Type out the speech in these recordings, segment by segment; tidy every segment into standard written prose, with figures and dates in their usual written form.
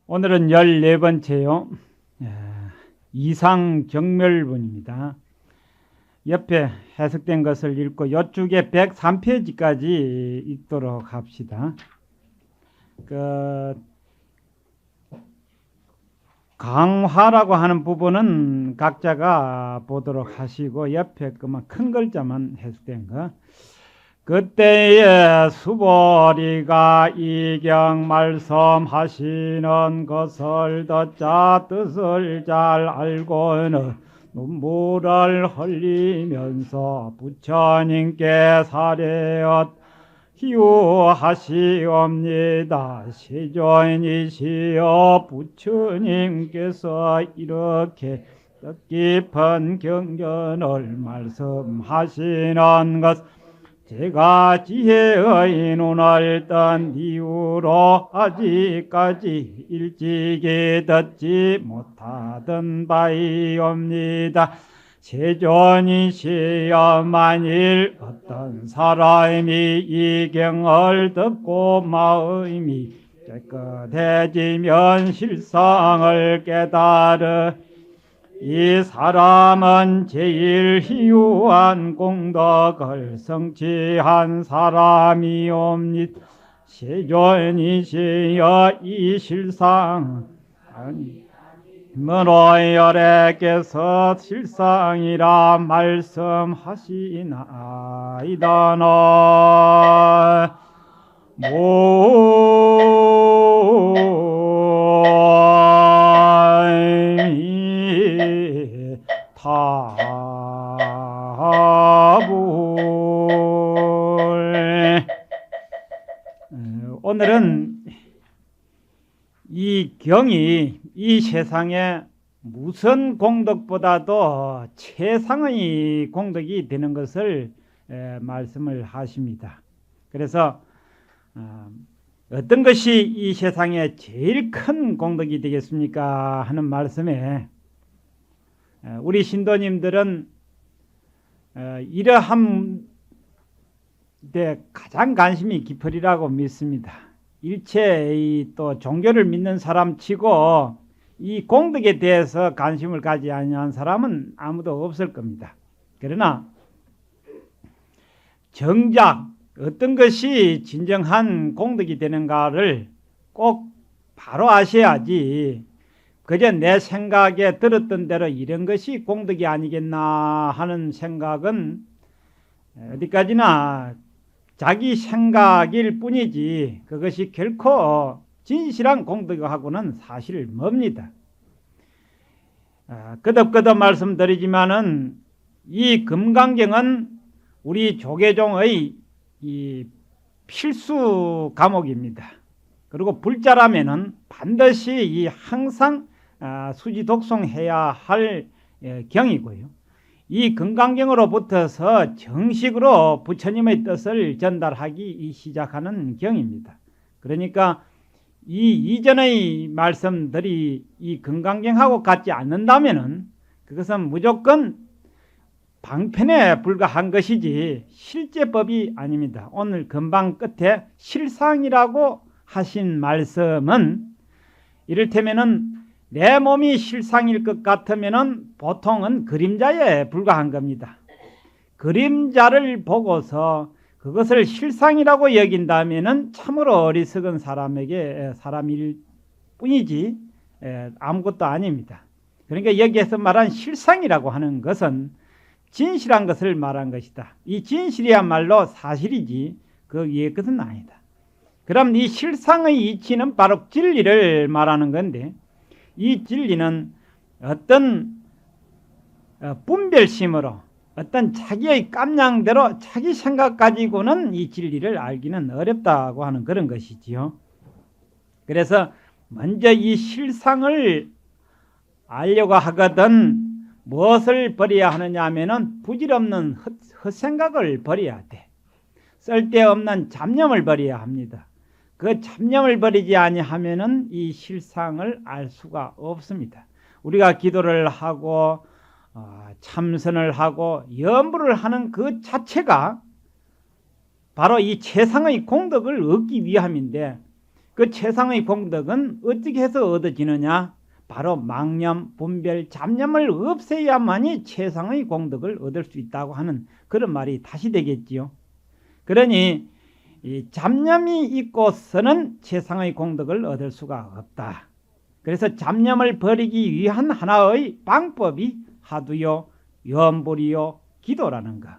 오늘은 14번째요. 이상경멸문입니다. 옆에 해석된 것을 읽고 이쪽에 103페이지까지 읽도록 합시다. 강화라고 하는 부분은 각자가 보도록 하시고 옆에 그만 큰 글자만 해석된 거. 그때에 수보리가 이경 말씀하시는 것을 듣자 뜻을 잘 알고는 눈물을 흘리면서 부처님께 사례엇 희우하시옵니다. 시조인이시여 부처님께서 이렇게 뜻깊은 경전을 말씀하시는 것 제가 지혜의 눈을 뜬 이후로 아직까지 일찍이 듣지 못하던 바이옵니다. 세존이시여 만일 어떤 사람이 이 경을 듣고 마음이 깨끗해지면 실상을 깨달으 이 사람은 제일 희유한 공덕을 성취한 사람이옵니다. 세존이시여 이 실상은 문호열애께서 실상이라 말씀하시나이다나 오늘은 이 경이 이 세상에 무슨 공덕보다도 최상의 공덕이 되는 것을 말씀을 하십니다. 그래서 어떤 것이 이 세상에 제일 큰 공덕이 되겠습니까 하는 말씀에 우리 신도님들은 이러한 데 가장 관심이 깊으리라고 믿습니다. 일체 또 종교를 믿는 사람 치고 이 공덕에 대해서 관심을 가지 아니한 사람은 아무도 없을 겁니다. 그러나 정작 어떤 것이 진정한 공덕이 되는가를 꼭 바로 아셔야지 그저 내 생각에 들었던 대로 이런 것이 공덕이 아니겠나 하는 생각은 어디까지나 자기 생각일 뿐이지 그것이 결코 진실한 공덕하고는 사실 멉니다. 거듭거듭 말씀드리지만은 이 금강경은 우리 조계종의 이 필수 과목입니다. 그리고 불자라면은 반드시 이 항상 수지 독송해야 할 경이고요. 이 금강경으로부터서 정식으로 부처님의 뜻을 전달하기 시작하는 경입니다. 그러니까 이 이전의 말씀들이 이 금강경하고 같지 않는다면은 그것은 무조건 방편에 불과한 것이지 실제법이 아닙니다. 오늘 금방 끝에 실상이라고 하신 말씀은 이를테면은 내 몸이 실상일 것 같으면은 보통은 그림자에 불과한 겁니다. 그림자를 보고서 그것을 실상이라고 여긴다면은 참으로 어리석은 사람일 뿐이지 아무것도 아닙니다. 그러니까 여기에서 말한 실상이라고 하는 것은 진실한 것을 말한 것이다. 이 진실이야말로 사실이지 그 위의 것은 아니다. 그럼 이 실상의 이치는 바로 진리를 말하는 건데 이 진리는 어떤 분별심으로 어떤 자기의 깜냥대로 자기 생각 가지고는 이 진리를 알기는 어렵다고 하는 그런 것이지요. 그래서 먼저 이 실상을 알려고 하거든 무엇을 버려야 하느냐 하면은 부질없는 헛생각을 버려야 돼. 쓸데없는 잡념을 버려야 합니다. 그 잡념을 버리지 아니하면은 이 실상을 알 수가 없습니다. 우리가 기도를 하고 참선을 하고 염불을 하는 그 자체가 바로 이 최상의 공덕을 얻기 위함인데 그 최상의 공덕은 어떻게 해서 얻어지느냐? 바로 망념, 분별, 잡념을 없애야만이 최상의 공덕을 얻을 수 있다고 하는 그런 말이 다시 되겠지요. 그러니 이 잡념이 있고서는 최상의 공덕을 얻을 수가 없다. 그래서 잡념을 버리기 위한 하나의 방법이 화두요, 염불이요, 기도라는 것.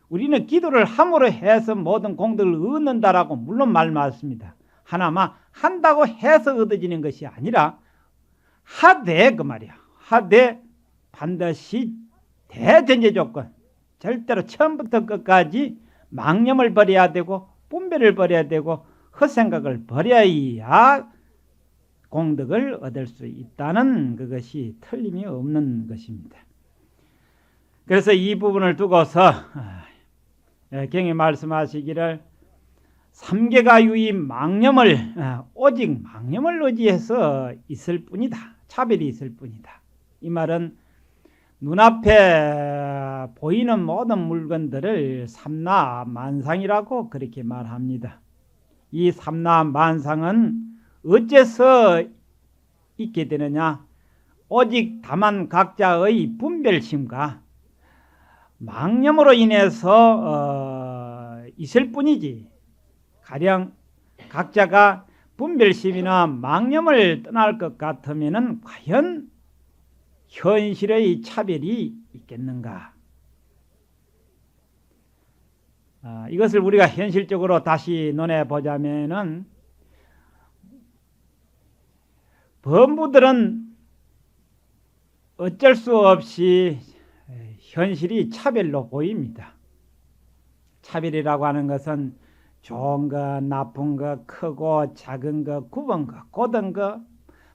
우리는 기도를 함으로 해서 모든 공덕을 얻는다라고 물론 말 맞습니다. 하나만 한다고 해서 얻어지는 것이 아니라 하되 그 말이야. 하되 반드시 대전제 조건, 절대로 처음부터 끝까지 망념을 버려야 되고 분별을 버려야 되고 헛생각을 버려야 공덕을 얻을 수 있다는 그것이 틀림이 없는 것입니다. 그래서 이 부분을 두고서 경에 말씀하시기를 삼계가 유의 망념을 오직 망념을 의지해서 있을 뿐이다. 차별이 있을 뿐이다. 이 말은 눈앞에 보이는 모든 물건들을 삼나 만상이라고 그렇게 말합니다. 이 삼나 만상은 어째서 있게 되느냐? 오직 다만 각자의 분별심과 망념으로 인해서 있을 뿐이지. 가령 각자가 분별심이나 망념을 떠날 것 같으면 과연 현실의 차별이 있겠는가? 이것을 우리가 현실적으로 다시 논해보자면은 범부들은 어쩔 수 없이 현실이 차별로 보입니다. 차별이라고 하는 것은 좋은 거, 나쁜 거, 크고 작은 거, 굽은 거, 곧은 거,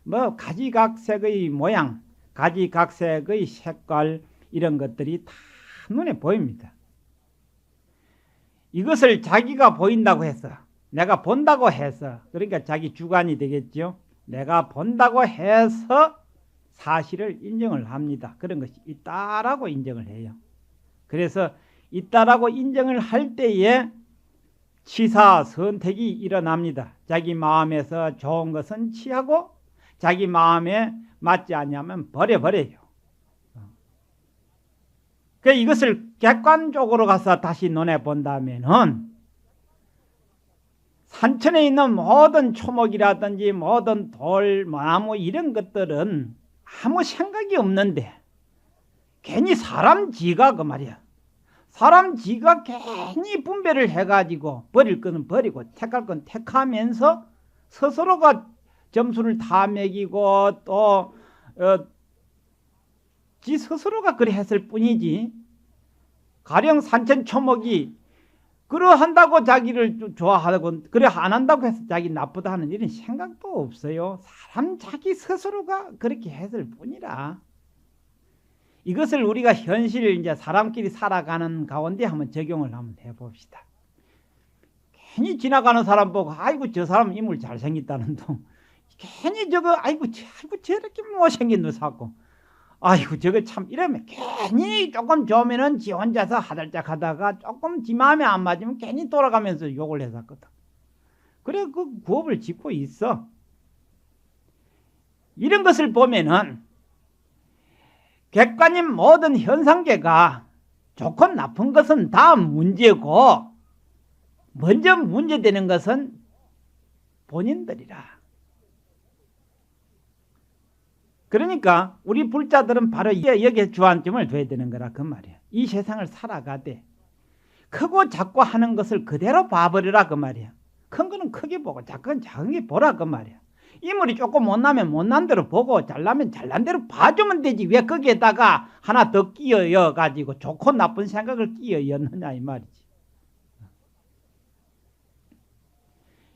뭐 가지각색의 모양, 가지각색의 색깔 이런 것들이 다 눈에 보입니다. 이것을 자기가 보인다고 해서, 내가 본다고 해서, 그러니까 자기 주관이 되겠죠. 내가 본다고 해서 사실을 인정을 합니다. 그런 것이 있다라고 인정을 해요. 그래서 있다라고 인정을 할 때에 취사 선택이 일어납니다. 자기 마음에서 좋은 것은 취하고 자기 마음에 맞지 않으면 버려버려요. 그래서 이것을 객관적으로 가서 다시 논해본다면은 산천에 있는 모든 초목이라든지 모든 돌, 나무 이런 것들은 아무 생각이 없는데 괜히 사람 지가 그 말이야. 사람 지가 괜히 분별을 해가지고 버릴 거는 버리고 택할 건 택하면서 스스로가 점수를 다 매기고 또 지 스스로가 그래 했을 뿐이지 가령 산천 초목이 그러한다고 자기를 좋아하고 그래 안 한다고 해서 자기 나쁘다 하는 이런 생각도 없어요. 사람 자기 스스로가 그렇게 했을 뿐이라. 이것을 우리가 현실 이제 사람끼리 살아가는 가운데 한번 적용을 한번 해봅시다. 괜히 지나가는 사람 보고 아이고 저 사람 인물 잘생겼다는 둥 괜히 저거 아이고 저렇게 못생긴 놈 사고 아이고 저거 참 이러면 괜히 조금 좋으면은 지 혼자서 하달짝 하다가 조금 지 마음에 안 맞으면 괜히 돌아가면서 욕을 했었거든. 그래 그 구업을 짓고 있어. 이런 것을 보면은 객관인 모든 현상계가 좋고 나쁜 것은 다 문제고 먼저 문제되는 것은 본인들이라. 그러니까 우리 불자들은 바로 여기에 주안점을 둬야 되는 거라 그 말이야. 이 세상을 살아가되 크고 작고 하는 것을 그대로 봐버리라 그 말이야. 큰 거는 크게 보고 작은 게 보라 그 말이야. 인물이 조금 못나면 못난 대로 보고 잘나면 잘난 대로 봐주면 되지 왜 거기에다가 하나 더 끼어여 가지고 좋고 나쁜 생각을 끼어였느냐 이 말이지.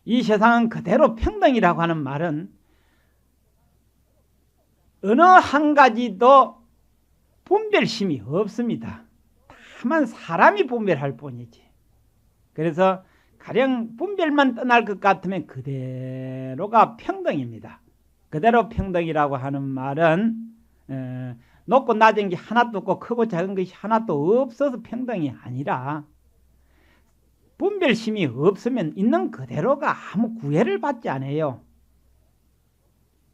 이 세상은 그대로 평등이라고 하는 말은 어느 한 가지도 분별심이 없습니다. 다만 사람이 분별할 뿐이지. 그래서 가령 분별만 떠날 것 같으면 그대로가 평등입니다. 그대로 평등이라고 하는 말은 높고 낮은 게 하나도 없고 크고 작은 것이 하나도 없어서 평등이 아니라 분별심이 없으면 있는 그대로가 아무 구애를 받지 않아요.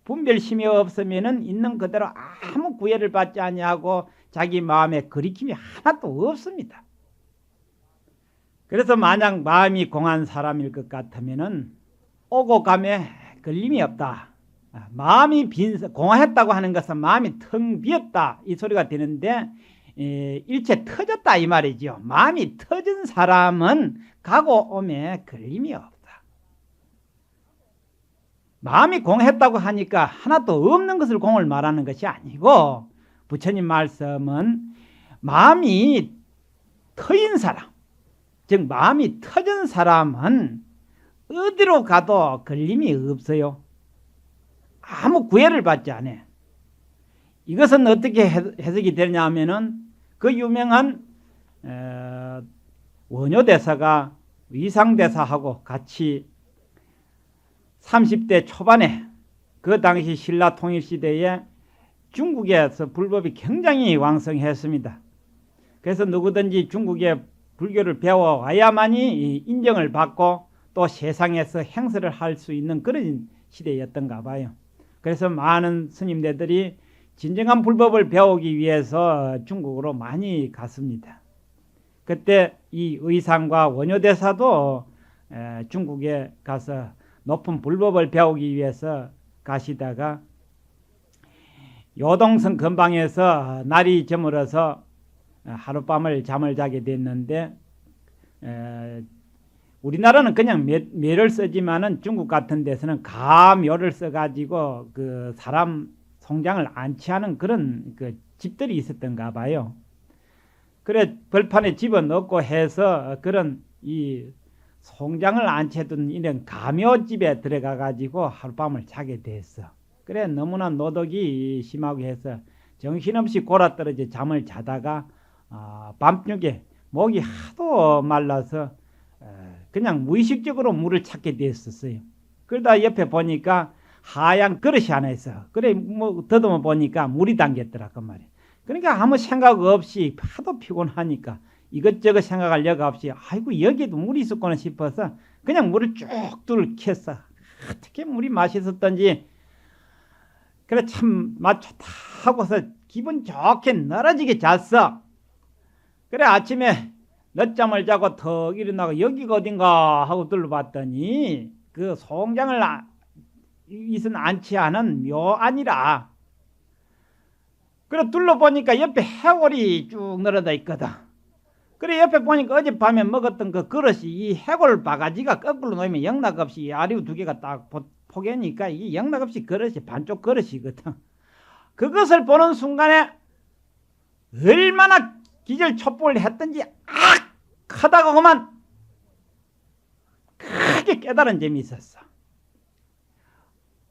분별심이 없으면 있는 그대로 아무 구애를 받지 아니하고 자기 마음에 거리낌이 하나도 없습니다. 그래서 만약 마음이 공한 사람일 것 같으면 오고 감에 걸림이 없다. 마음이 공허했다고 하는 것은 마음이 텅 비었다 이 소리가 되는데 일체 터졌다 이 말이죠. 마음이 터진 사람은 가고 오매 걸림이 없다. 마음이 공했다고 하니까 하나도 없는 것을 공을 말하는 것이 아니고 부처님 말씀은 마음이 터인 사람, 즉 마음이 터진 사람은 어디로 가도 걸림이 없어요. 아무 구애를 받지 않아. 이것은 어떻게 해석이 되냐 하면은 그 유명한 원효대사가 위상대사하고 같이 30대 초반에 그 당시 신라 통일시대에 중국에서 불법이 굉장히 왕성했습니다. 그래서 누구든지 중국의 불교를 배워와야만이 인정을 받고 또 세상에서 행세를 할 수 있는 그런 시대였던가 봐요. 그래서 많은 스님네들이 진정한 불법을 배우기 위해서 중국으로 많이 갔습니다. 그때 이 의상과 원효대사도 중국에 가서 높은 불법을 배우기 위해서 가시다가 요동성 근방에서 날이 저물어서 하룻밤을 잠을 자게 됐는데 우리나라는 그냥 묘를 쓰지만은 중국 같은 데서는 가묘를 써가지고 그 사람 송장을 안치하는 그런 그 집들이 있었던가 봐요. 그래 벌판에 집어넣고 해서 그런 이 송장을 안치해둔 이런 가묘집에 들어가 가지고 하룻밤을 자게 됐어. 그래 너무나 노덕이 심하고 해서 정신없이 골아떨어져 잠을 자다가 밤중에 목이 하도 말라서 그냥 무의식적으로 물을 찾게 됐었어요. 그러다 옆에 보니까 하얀 그릇이 하나 있어. 그래 뭐 더듬어 보니까 물이 담겼더라 그 말이야. 그러니까 아무 생각 없이 하도 피곤하니까 이것저것 생각할 여가 없이 아이고 여기도 물이 있었구나 싶어서 그냥 물을 쭉 들켰어. 어떻게 물이 맛있었던지 그래 참 맛 좋다 하고서 기분 좋게 늘어지게 잤어. 그래 아침에 늦잠을 자고 턱 일어나고 여기가 어딘가 하고 둘러봤더니 그 송장을 이선 안치하는 묘안이라. 그래 둘러보니까 옆에 해골이 쭉 늘어져 있거든. 그래 옆에 보니까 어젯밤에 먹었던 그 그릇이 이 해골 바가지가 거꾸로 놓이면 영락없이 아리우 두 개가 딱 포개니까 이 영락없이 그릇이 반쪽 그릇이거든. 그것을 보는 순간에 얼마나 기절 촛불을 했던지 악 하다가 그만 크게 깨달은 점이 있었어.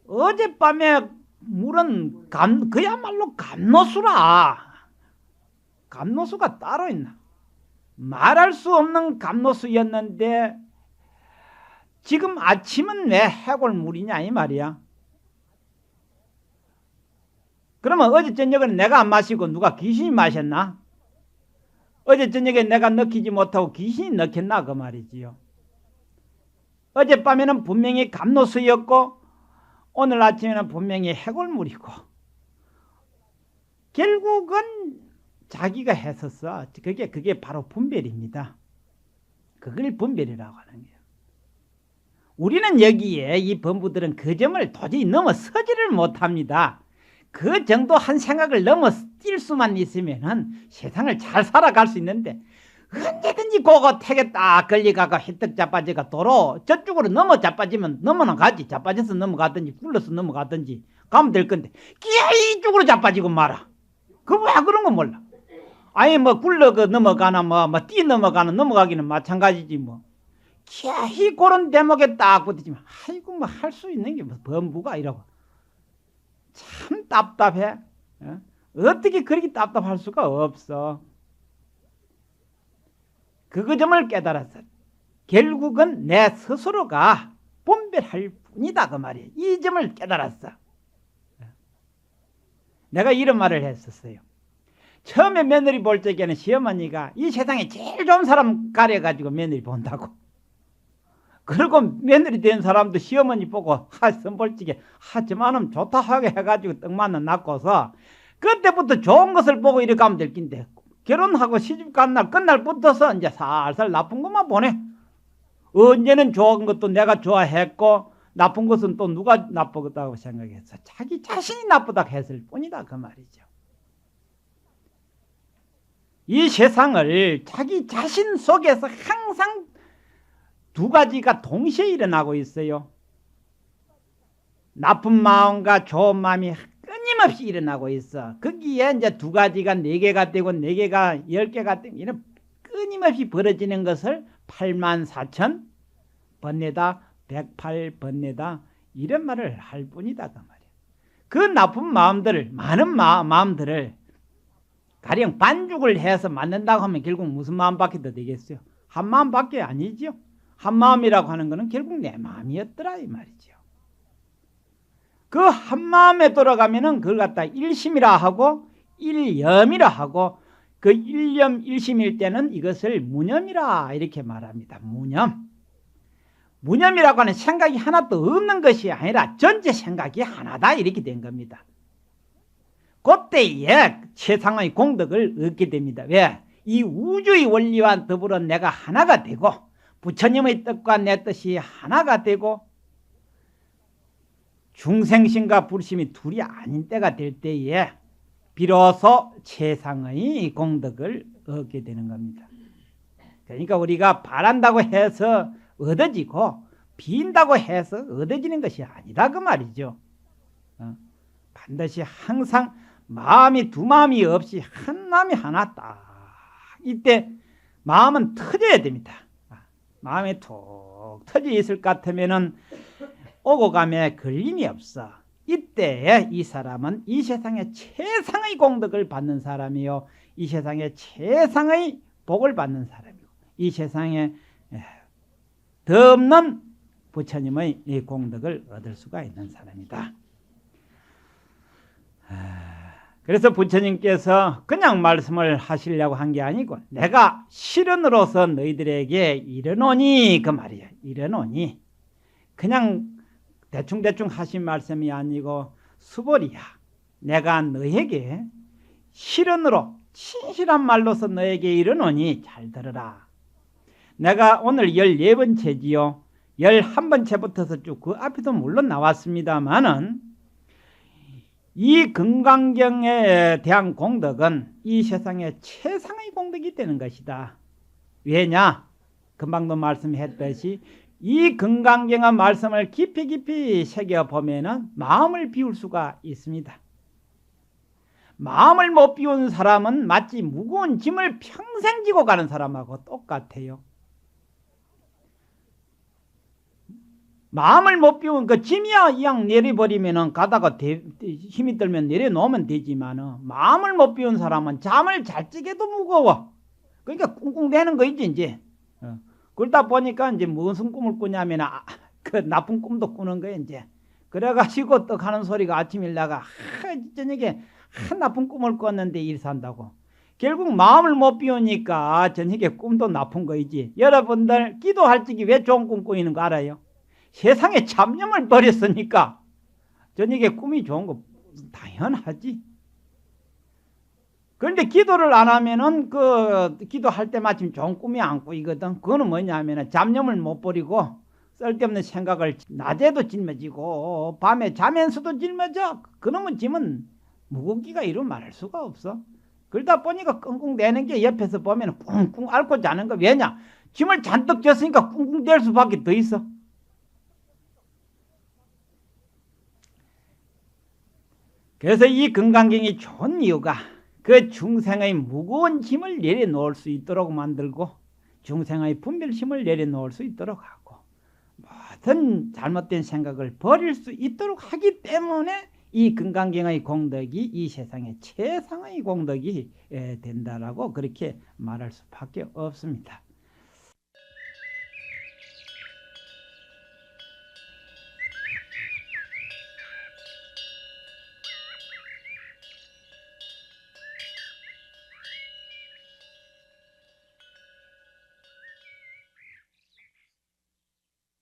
어젯밤에 물은 그야말로 감노수라. 감노수가 따로 있나. 말할 수 없는 감노수였는데 지금 아침은 왜 해골물이냐 이 말이야. 그러면 어제 저녁은 내가 안 마시고 누가 귀신이 마셨나? 어제 저녁에 내가 넣히지 못하고 귀신이 넣혔나 그 말이지요. 어젯밤에는 분명히 감노수였고 오늘 아침에는 분명히 해골물이고 결국은 자기가 했었어. 그게 바로 분별입니다. 그걸 분별이라고 하는 거예요. 우리는 여기에 이 범부들은 그 점을 도저히 넘어서지를 못합니다. 그 정도 한 생각을 넘어뛸 수만 있으면은 세상을 잘 살아갈 수 있는데 언제든지 그거 택에 딱 걸려가가 휘떡 자빠지가 도로 저쪽으로 넘어 자빠지면 넘어는 가지. 자빠져서 넘어가든지 굴러서 넘어가든지 가면 될 건데 이쪽으로 자빠지고 말아. 그 왜 그런 거 몰라. 아니 뭐 굴러 넘어가나 뭐 뛰 넘어가나 넘어가기는 마찬가지지 뭐. 이 그런 대목에 딱 붙이지만 아이고 뭐 할 수 있는 게 뭐 범부가 이라고. 참 답답해. 어떻게 그렇게 답답할 수가 없어. 그 점을 깨달았어. 결국은 내 스스로가 분별할 뿐이다 그 말이야. 이 점을 깨달았어. 내가 이런 말을 했었어요. 처음에 며느리 볼 적에는 시어머니가 이 세상에 제일 좋은 사람 가려가지고 며느리 본다고. 그리고 며느리 된 사람도 시어머니 보고 선볼 적에 저만은 좋다 하게 해가지고 떡만은 낳고서 그때부터 좋은 것을 보고 이렇게 하면 될 낀데 결혼하고 시집 간 날 끝날부터서 이제 살살 나쁜 것만 보내. 언제는 좋은 것도 내가 좋아했고 나쁜 것은 또 누가 나쁘다고 생각해서 자기 자신이 나쁘다고 했을 뿐이다 그 말이죠. 이 세상을 자기 자신 속에서 항상 두 가지가 동시에 일어나고 있어요. 나쁜 마음과 좋은 마음이 끊임없이 일어나고 있어. 거기에 이제 두 가지가 4개가 되고 4개가 10개가 되고 이런 끊임없이 벌어지는 것을 84,000 번뇌다 108 번뇌다 이런 말을 할 뿐이다 그 말이야. 그 나쁜 마음들을 많은 마음들을 가령 반죽을 해서 만든다고 하면 결국 무슨 마음밖에 더 되겠어요? 한 마음밖에 아니죠. 한 마음이라고 하는 것은 결국 내 마음이었더라 이 말이죠. 그 한 마음에 돌아가면은 그걸 갖다 일심이라 하고 일념이라 하고 그 일념 일심일 때는 이것을 무념이라 이렇게 말합니다. 무념. 무념이라고 하는 생각이 하나도 없는 것이 아니라 전체 생각이 하나다 이렇게 된 겁니다. 그때에 최상의 공덕을 얻게 됩니다. 왜? 이 우주의 원리와 더불어 내가 하나가 되고 부처님의 뜻과 내 뜻이 하나가 되고 중생심과 불심이 둘이 아닌 때가 될 때에 비로소 최상의 공덕을 얻게 되는 겁니다. 그러니까 우리가 바란다고 해서 얻어지고 빈다고 해서 얻어지는 것이 아니다 그 말이죠. 반드시 항상 마음이 두 마음이 없이 한 마음이 하나 딱 이때 마음은 터져야 됩니다. 마음이 툭 터져 있을 것 같으면은 오고 감에 걸림이 없어. 이때에 이 사람은 이 세상의 최상의 공덕을 받는 사람이요, 이 세상의 최상의 복을 받는 사람이고, 이 세상에 더 없는 부처님의 이 공덕을 얻을 수가 있는 사람이다. 그래서 부처님께서 그냥 말씀을 하시려고 한 게 아니고 내가 실언으로서 너희들에게 이르노니 그 말이야. 이르노니 그냥 대충대충 하신 말씀이 아니고 수벌이야. 내가 너에게 실언으로 진실한 말로서 너에게 이르노니 잘 들으라. 내가 오늘 14번째지요. 11번째부터서 쭉 그 앞에도 물론 나왔습니다만은 이 금강경에 대한 공덕은 이 세상의 최상의 공덕이 되는 것이다. 왜냐? 금방도 말씀했듯이 이 금강경의 말씀을 깊이 새겨보면 마음을 비울 수가 있습니다. 마음을 못 비운 사람은 마치 무거운 짐을 평생 지고 가는 사람하고 똑같아요. 마음을 못 비운 그 짐이야 이왕 내려버리면 가다가 힘이 들면 내려놓으면 되지만 마음을 못 비운 사람은 잠을 잘 적에도 무거워. 그러니까 꿍꿍대는 거 있지 이제. 그러다 보니까 이제 무슨 꿈을 꾸냐면 그 나쁜 꿈도 꾸는 거야 이제. 그래가지고 또 가는 소리가 아침 일다가 저녁에 나쁜 꿈을 꿨는데 일산다고. 결국 마음을 못 비우니까 저녁에 꿈도 나쁜 거이지. 여러분들 기도할 적에 왜 좋은 꿈 꾸이는 거 알아요? 세상에 잡념을 버렸으니까 저녁에 꿈이 좋은 거 당연하지. 그런데 기도를 안 하면은 그 기도할 때 마침 좋은 꿈이 안 꾸이거든. 그거는 뭐냐면은 잡념을 못 버리고 쓸데없는 생각을 낮에도 짊어지고 밤에 자면서도 짊어져. 그놈의 짐은 무겁기가 이루 말할 수가 없어. 그러다 보니까 끙끙대는 게 옆에서 보면 꿍꿍 앓고 자는 거. 왜냐? 짐을 잔뜩 졌으니까 꿍꿍댈 수밖에 더 있어. 그래서 이 금강경이 좋은 이유가 그 중생의 무거운 짐을 내려놓을 수 있도록 만들고 중생의 분별심을 내려놓을 수 있도록 하고 모든 잘못된 생각을 버릴 수 있도록 하기 때문에 이 금강경의 공덕이 이 세상의 최상의 공덕이 된다라고 그렇게 말할 수밖에 없습니다.